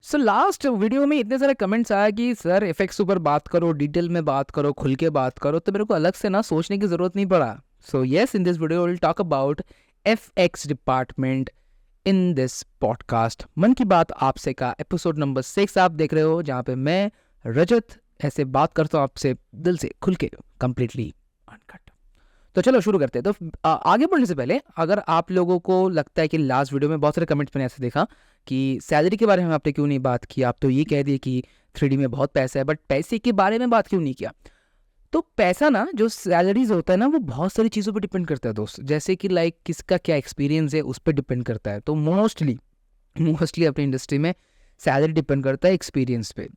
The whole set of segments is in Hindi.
सो लास्ट वीडियो में इतने सारे कमेंट्स आया कि सर एफएक्स ऊपर बात करो, डिटेल में बात करो, खुल के बात करो, तो मेरे को अलग से ना सोचने की ज़रूरत नहीं पड़ा. So yes, in this video will talk about FX department in this podcast. मन की बात आपसे का एपिसोड नंबर 6 आप देख रहे हो, जहाँ पे मैं रजत ऐसे बात करता हूँ आपसे दिल से खुल के, कंप्लीटली अनकट. तो चलो शुरू करते हैं. तो आगे बढ़ने से पहले, अगर आप लोगों को लगता है कि लास्ट वीडियो में बहुत सारे कमेंट्स मैंने ऐसे देखा कि सैलरी के बारे में आपने क्यों नहीं बात की, आप तो ये कह दिए कि 3D में बहुत पैसा है, बट पैसे के बारे में बात क्यों नहीं किया. तो पैसा ना, जो सैलरीज होता है ना, वो बहुत सारी चीज़ों पे डिपेंड करता है दोस्त. जैसे कि लाइक किसका क्या एक्सपीरियंस है, उस पर डिपेंड करता है. तो मोस्टली अपनी इंडस्ट्री में सैलरी डिपेंड करता है एक्सपीरियंस पे.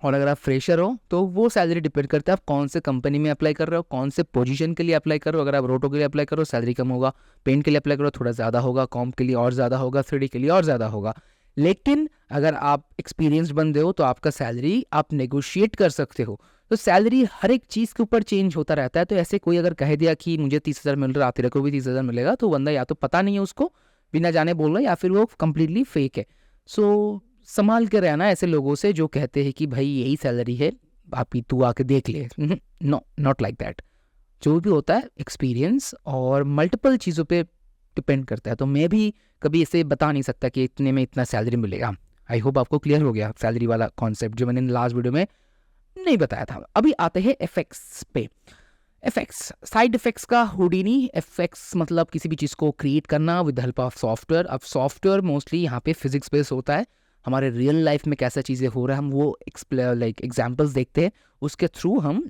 और अगर आप फ्रेशर हो तो वो सैलरी डिपेंड करता है आप कौन से कंपनी में अप्लाई कर रहे हो, कौन से पोजीशन के लिए अप्लाई कर रहे हो. अगर आप रोटो के लिए अप्लाई करो सैलरी कम होगा, पेंट के लिए अप्लाई करो थोड़ा ज़्यादा होगा, कॉम्प के लिए और ज़्यादा होगा, 3D के लिए और ज़्यादा होगा. लेकिन अगर आप एक्सपीरियंस्ड बंदे हो तो आपका सैलरी आप नेगोशिएट कर सकते हो. तो सैलरी हर एक चीज़ के ऊपर चेंज होता रहता है. तो ऐसे कोई अगर कह दिया कि मुझे 30,000 मिल रहा है, तेरे को भी 30,000 मिलेगा, तो बंदा या तो पता नहीं है उसको, बिना जाने बोल रहा है, या फिर वो कंप्लीटली फेक है. सो संभाल के रहना ऐसे लोगों से जो कहते हैं कि भाई यही सैलरी है, आपकी तू आके देख ले. No, not like that. जो भी होता है एक्सपीरियंस और मल्टीपल चीज़ों पे डिपेंड करता है. तो मैं भी कभी ऐसे बता नहीं सकता कि इतने में इतना सैलरी मिलेगा. आई होप आपको क्लियर हो गया सैलरी वाला कॉन्सेप्ट जो मैंने लास्ट वीडियो में नहीं बताया था. अभी आते हैं एफएक्स पे. एफएक्स, साइड इफेक्ट्स का हुडीनी. एफएक्स मतलब किसी भी चीज़ को क्रिएट करना विद हेल्प ऑफ सॉफ्टवेयर. अब सॉफ्टवेयर मोस्टली यहाँ पे फिजिक्स बेस्ड होता है. हमारे रियल लाइफ में कैसा चीज़ें हो रहा है हम वो लाइक एग्जाम्पल्स देखते हैं, उसके थ्रू हम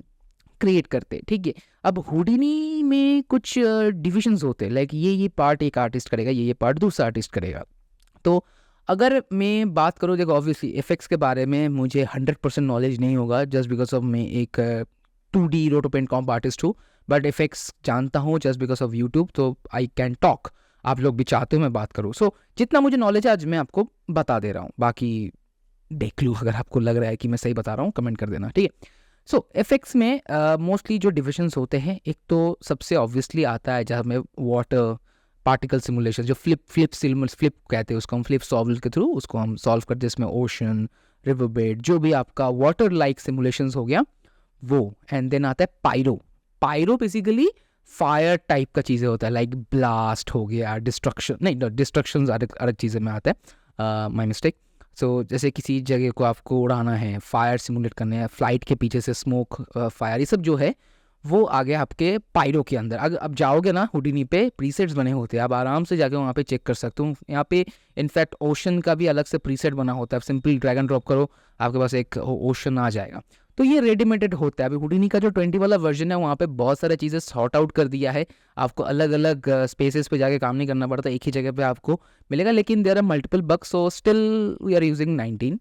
क्रिएट करते हैं. ठीक है. अब हुडीनी में कुछ डिविजन्स होते हैं, लाइक ये पार्ट एक आर्टिस्ट करेगा, ये पार्ट दूसरा आर्टिस्ट करेगा. तो अगर मैं बात करूँ, देखो ऑब्वियसली एफएक्स के बारे में मुझे 100% नॉलेज नहीं होगा, जस्ट बिकॉज ऑफ मैं एक 2D रोटो पेंट कॉम्प आर्टिस्ट हूँ. बट एफएक्स जानता हूँ जस्ट बिकॉज ऑफ यूट्यूब, तो आई कैन टॉक. आप लोग भी चाहते हो मैं बात करूँ, सो जितना मुझे नॉलेज है आज मैं आपको बता दे रहा हूँ. बाकी देख लूँ, अगर आपको लग रहा है कि मैं सही बता रहा हूँ कमेंट कर देना. ठीक है. सो एफएक्स में मोस्टली जो डिविजन्स होते हैं, एक तो सबसे ऑब्वियसली आता है जहाँ में वाटर पार्टिकल सिमुलेशन, जो फ्लिप कहते हैं उसको हम, फ्लिप सॉल्व के थ्रू उसको हम सॉल्व करते हैं. इसमें ओशन, रिवर बेड, जो भी आपका वाटर लाइक सिमुलेशंस हो गया वो. एंड देन आता है pyro. Pyro basically fire type का चीज़ें होता है, लाइक ब्लास्ट हो गया, डिस्ट्रक्शन नहीं, डिस्ट्रक्शन अलग चीज़ें में आता है, माई मिस्टेक. सो जैसे किसी जगह को आपको उड़ाना है, फायर सिमुलेट करना है, फ्लाइट के पीछे से स्मोक, फायर, ये सब जो है वो आ गया आपके पायरो के अंदर. अगर आप जाओगे ना हुडीनी पे, प्रीसेट्स बने होते हैं, आप आराम से जाके वहाँ पे चेक कर सकते हो. यहाँ पे इनफैक्ट ओशन का भी अलग से प्रीसेट बना होता है. सिंपल ड्रैग एंड ड्रॉप करो, आपके पास एक ओशन आ जाएगा. तो ये रेडीमेडेड होता है. अभी हुडीनी का जो 20 वाला वर्जन है वहाँ पे बहुत सारी चीज़ें सॉर्ट आउट कर दिया है. आपको अलग अलग स्पेसेस पे जाके काम नहीं करना पड़ता, एक ही जगह पे आपको मिलेगा. लेकिन there are multiple bugs, so still we are using 19.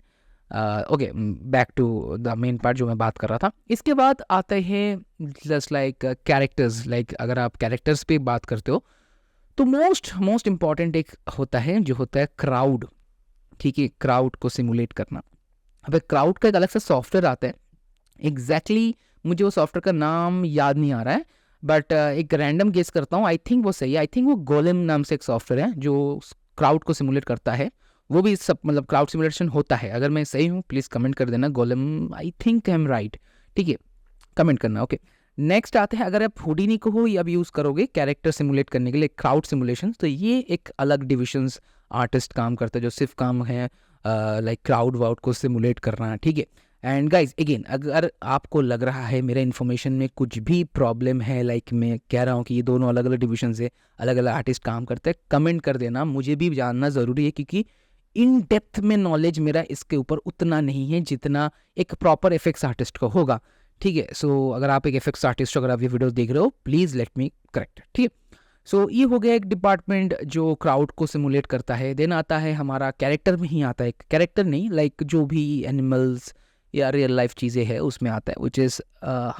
Okay, back to the main part जो मैं बात कर रहा था. इसके बाद आते हैं जस्ट लाइक कैरेक्टर्स. लाइक अगर आप कैरेक्टर्स पे बात करते हो तो मोस्ट इम्पॉर्टेंट एक होता है जो होता है क्राउड. ठीक है, क्राउड को सिमुलेट करना. अब क्राउड का एक अलग से सॉफ्टवेयर आता है. एग्जैक्टली मुझे वो सॉफ्टवेयर का नाम याद नहीं आ रहा है, बट एक रैंडम गेस करता हूँ, आई थिंक वो सही है. आई थिंक वो गोलेम नाम से एक सॉफ्टवेयर है जो क्राउड को सिमुलेट करता है. वो भी सब मतलब क्राउड सिमुलेशन होता है. अगर मैं सही हूँ प्लीज़ कमेंट कर देना. Golem, I think I am right. ठीक है, कमेंट करना. ओके, नेक्स्ट आते हैं, अगर आप हुडीनी को हो अब यूज़ करोगे कैरेक्टर सिमुलेट करने के लिए, क्राउड सिमुलेशन, तो ये एक अलग डिविजन्स आर्टिस्ट काम करता है जो सिर्फ काम है लाइक क्राउड वाउड को सिमुलेट करना. ठीक है. एंड गाइज अगेन, अगर आपको लग रहा है मेरा इन्फॉर्मेशन में कुछ भी प्रॉब्लम है, लाइक मैं कह रहा हूँ कि ये दोनों अलग अलग डिविजन से अलग अलग आर्टिस्ट काम करते हैं, कमेंट कर देना. मुझे भी जानना ज़रूरी है क्योंकि इन डेप्थ में नॉलेज मेरा इसके ऊपर उतना नहीं है जितना एक प्रॉपर एफएक्स आर्टिस्ट को होगा. ठीक है. सो अगर आप एक एफएक्स आर्टिस्ट हो, अगर आप ये वीडियो देख रहे हो, प्लीज़ लेट मी करेक्ट. ठीक है. सो ये हो गया एक डिपार्टमेंट जो क्राउड को सिमुलेट करता है. देन आता है हमारा कैरेक्टर में ही आता है, कैरेक्टर नहीं लाइक जो भी एनिमल्स या रियल लाइफ चीज़ें हैं उसमें आता है, which is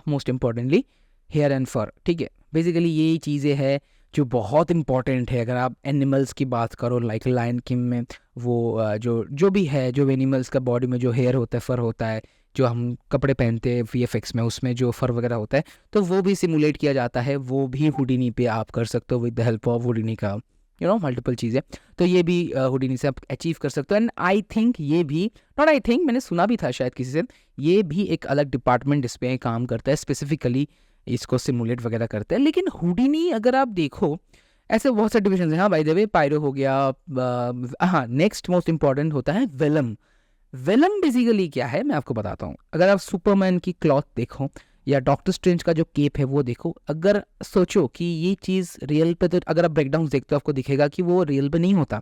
most importantly hair and fur. ठीक है. बेसिकली यही चीज़ें हैं जो बहुत इंपॉर्टेंट है. अगर आप एनिमल्स की बात करो, लाइक लायन किंग में वो जो भी है, जो एनिमल्स का बॉडी में जो हेयर होता है, फर होता है, जो हम कपड़े पहनते हैं वीएफएक्स में, उसमें जो फर वगैरह होता है, तो वो भी सिमुलेट किया जाता है. वो भी हुडीनी पे आप कर सकते हो with the help of Houdini का मल्टीपल चीज़ें, तो ये भी हुडिनी से आप अचीव कर सकते हो। एंड आई थिंक ये भी, नॉट आई थिंक, मैंने सुना भी था शायद किसी से, ये भी एक अलग डिपार्टमेंट इस पे काम करता है, स्पेसिफिकली इसको सिमुलेट वगैरह करते हैं। लेकिन हुडिनी अगर आप देखो, ऐसे बहुत सारे डिविजन हैं। हाँ बाय द वे, पायरो हो गया, हाँ नेक्स्ट मोस्ट इंपॉर्टेंट होता है वेलम। वेलम बेसिकली क्या है मैं आपको बताता हूँ। अगर आप सुपरमैन की क्लॉथ देखो या डॉक्टर स्ट्रेंज का जो केप है वो देखो, अगर सोचो कि ये चीज़ रियल पे, तो अगर आप ब्रेकडाउन देखते हो आपको दिखेगा कि वो रियल पे नहीं होता,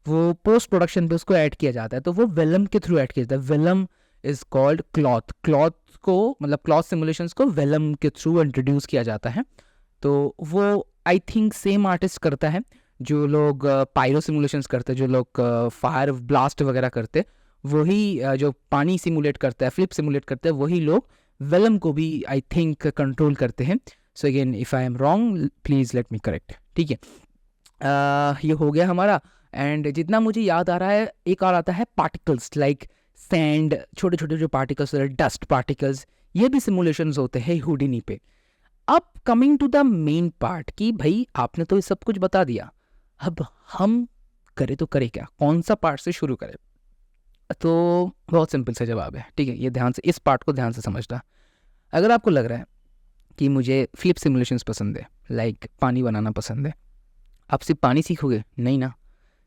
वो पोस्ट प्रोडक्शन पे उसको ऐड किया जाता है, तो वो वेलम के थ्रू ऐड किया जाता है। Vellum is called cloth, cloth को मतलब क्लॉथ सिमुलेशंस को वेलम के थ्रू इंट्रोड्यूस किया जाता है। तो वो आई थिंक सेम आर्टिस्ट करता है जो लोग पायरो सिमुलेशंस करते हैं, जो लोग फायर ब्लास्ट वगैरह करते हैं, वही जो पानी सिमुलेट करता है, फ्लिप सिमुलेट करते हैं, वही लोग वेलम को भी आई थिंक कंट्रोल करते हैं। So again if I am wrong please let me correct, ठीक है। ये हो गया हमारा। एंड जितना मुझे याद आ रहा है, एक और आता है पार्टिकल्स, लाइक सैंड, छोटे छोटे जो पार्टिकल्स, डस्ट पार्टिकल्स, ये भी सिमुलेशंस होते हैं हुडिनी पे। अब coming to the main part कि भाई आपने तो ये सब कुछ बता दिया, अब हम करें तो करें क्या, कौन सा पार्ट से शुरू करें? तो बहुत सिंपल सा जवाब है, ठीक है। ये ध्यान से, इस पार्ट को ध्यान से समझना। अगर आपको लग रहा है कि मुझे फ्लिप सिमुलेशंस पसंद है, लाइक पानी बनाना पसंद है, आप सिर्फ पानी सीखोगे नहीं ना,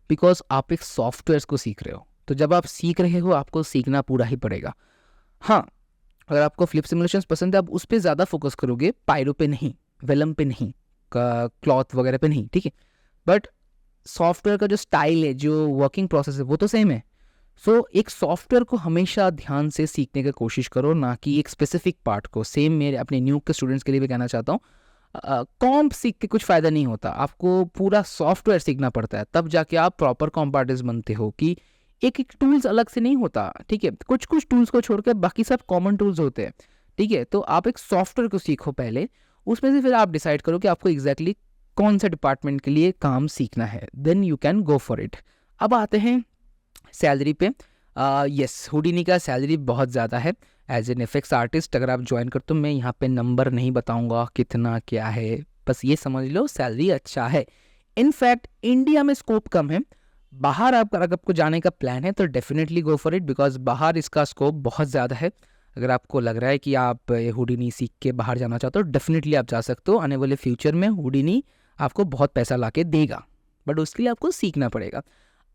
बिकॉज आप एक सॉफ्टवेयर को सीख रहे हो। तो जब आप सीख रहे हो आपको सीखना पूरा ही पड़ेगा। हाँ, अगर आपको फ्लिप सिमुलेशंस पसंद है, आप उस पर ज़्यादा फोकस करोगे, पायरो पे नहीं, वेलम पे नहीं, क्लॉथ वगैरह पे नहीं, ठीक है। बट सॉफ्टवेयर का जो स्टाइल है, जो वर्किंग प्रोसेस है, वो तो सेम है। सो एक सॉफ्टवेयर को हमेशा ध्यान से सीखने की कोशिश करो, ना कि एक स्पेसिफिक पार्ट को। सेम मेरे अपने न्यू के स्टूडेंट्स के लिए भी कहना चाहता हूँ, कॉम्प सीख के कुछ फ़ायदा नहीं होता, आपको पूरा सॉफ्टवेयर सीखना पड़ता है, तब जाके आप प्रॉपर कॉम्प आर्टिस्ट बनते हो। कि एक एक टूल्स अलग से नहीं होता, ठीक है, कुछ कुछ टूल्स को छोड़कर बाकी सब कॉमन टूल्स होते हैं, ठीक है। तो आप एक सॉफ्टवेयर को सीखो पहले, उसमें से फिर आप डिसाइड करो कि आपको एग्जैक्टली कौन सा डिपार्टमेंट के लिए काम सीखना है, then you can go for it. अब आते हैं सैलरी पे। यस, हुडिनी का सैलरी बहुत ज़्यादा है। एज एन एफएक्स आर्टिस्ट अगर आप ज्वाइन करते हो, मैं यहाँ पे नंबर नहीं बताऊँगा कितना क्या है, बस ये समझ लो सैलरी अच्छा है। इनफैक्ट इंडिया में स्कोप कम है, बाहर आप अगर आपको जाने का प्लान है तो definitely go for it, because बाहर इसका स्कोप बहुत ज़्यादा है। अगर आपको लग रहा है कि आप ये हुडिनी सीख के बाहर जाना चाहते हो, डेफिनेटली आप जा सकते हो। आने वाले फ्यूचर में हुडिनी आपको बहुत पैसा ला के देगा, बट उसके लिए आपको सीखना पड़ेगा।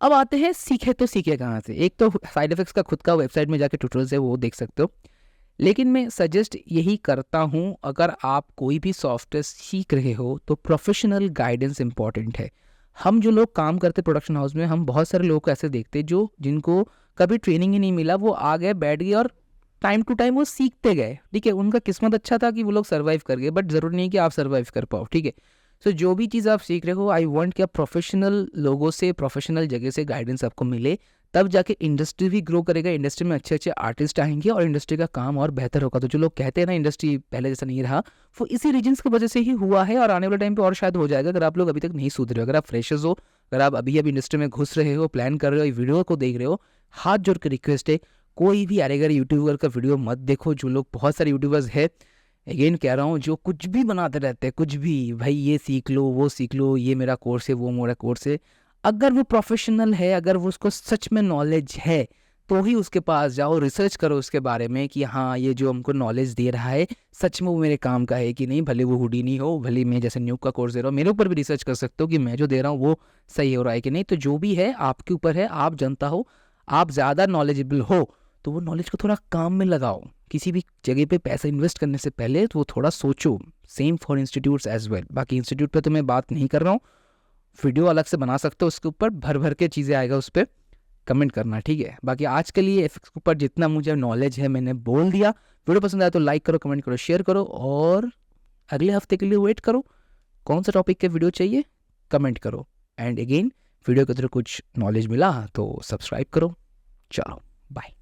अब आते हैं सीखे तो सीखे कहाँ से। एक तो साइड इफेक्ट्स का खुद का वेबसाइट में जाके ट्यूटोरियल्स है, वो देख सकते हो। लेकिन मैं सजेस्ट यही करता हूँ, अगर आप कोई भी सॉफ्टवेयर सीख रहे हो तो प्रोफेशनल गाइडेंस इंपॉर्टेंट है। हम जो लोग काम करते प्रोडक्शन हाउस में, हम बहुत सारे लोग को ऐसे देखते जो जिनको कभी ट्रेनिंग ही नहीं मिला, वो आ गए, बैठ गए और टाइम टू टाइम वो सीखते गए, ठीक है। उनका किस्मत अच्छा था कि वो लोग सर्वाइव कर गए, बट ज़रूरी नहीं कि आप सर्वाइव कर पाओ, ठीक है। सो जो भी चीज़ आप सीख रहे हो, आई वांट कि आप प्रोफेशनल लोगों से, प्रोफेशनल जगह से गाइडेंस आपको मिले, तब जाके इंडस्ट्री भी ग्रो करेगा, इंडस्ट्री में अच्छे अच्छे आर्टिस्ट आएंगे और इंडस्ट्री का काम और बेहतर होगा। तो जो लोग कहते हैं ना इंडस्ट्री पहले जैसा नहीं रहा, वो इसी रीजन्स की वजह से ही हुआ है, और आने वाले टाइम पे और शायद हो जाएगा, अगर आप लोग अभी तक नहीं सुधरे हो। अगर आप फ्रेशर्स हो, अगर आप अभी अभी इंडस्ट्री में घुस रहे हो, प्लान कर रहे हो, वीडियो को देख रहे हो, हाथ जोड़ के रिक्वेस्ट है, कोई भी अरेगर यूट्यूबर का वीडियो मत देखो। जो लोग, बहुत सारे यूट्यूबर्स है, अगेन कह रहा हूँ, जो कुछ भी बनाते रहते हैं, कुछ भी, भाई ये सीख लो, वो सीख लो, ये मेरा कोर्स है, वो मेरा कोर्स है। अगर वो प्रोफेशनल है, अगर वो उसको सच में नॉलेज है, तो ही उसके पास जाओ, रिसर्च करो उसके बारे में कि हाँ ये जो हमको नॉलेज दे रहा है सच में वो मेरे काम का है कि नहीं। भले वो हुडिनी हो, भले मैं जैसे न्यू का कोर्स दे रहा हूँ, मेरे ऊपर भी रिसर्च कर सकते हो कि मैं जो दे रहा हूँ वो सही हो रहा है कि नहीं। तो जो भी है आपके ऊपर है, आप जनता हो, आप ज़्यादा नॉलेजेबल हो, तो वो नॉलेज को थोड़ा काम में लगाओ। किसी भी जगह पे पैसा इन्वेस्ट करने से पहले तो वो थोड़ा सोचो। Same for institutes as well. बाकी इंस्टीट्यूट पे तो मैं बात नहीं कर रहा हूँ, वीडियो अलग से बना सकते हो, उसके ऊपर भर भर के चीज़ें आएगा, उस पर कमेंट करना, ठीक है। बाकी आज के लिए एफएक्स के ऊपर जितना मुझे नॉलेज है मैंने बोल दिया। वीडियो पसंद आया तो लाइक करो, कमेंट करो, शेयर करो, और अगले हफ्ते के लिए वेट करो, कौन सा टॉपिक के वीडियो चाहिए कमेंट करो। एंड अगेन वीडियो के थ्रू कुछ नॉलेज मिला तो सब्सक्राइब करो। चलो बाय।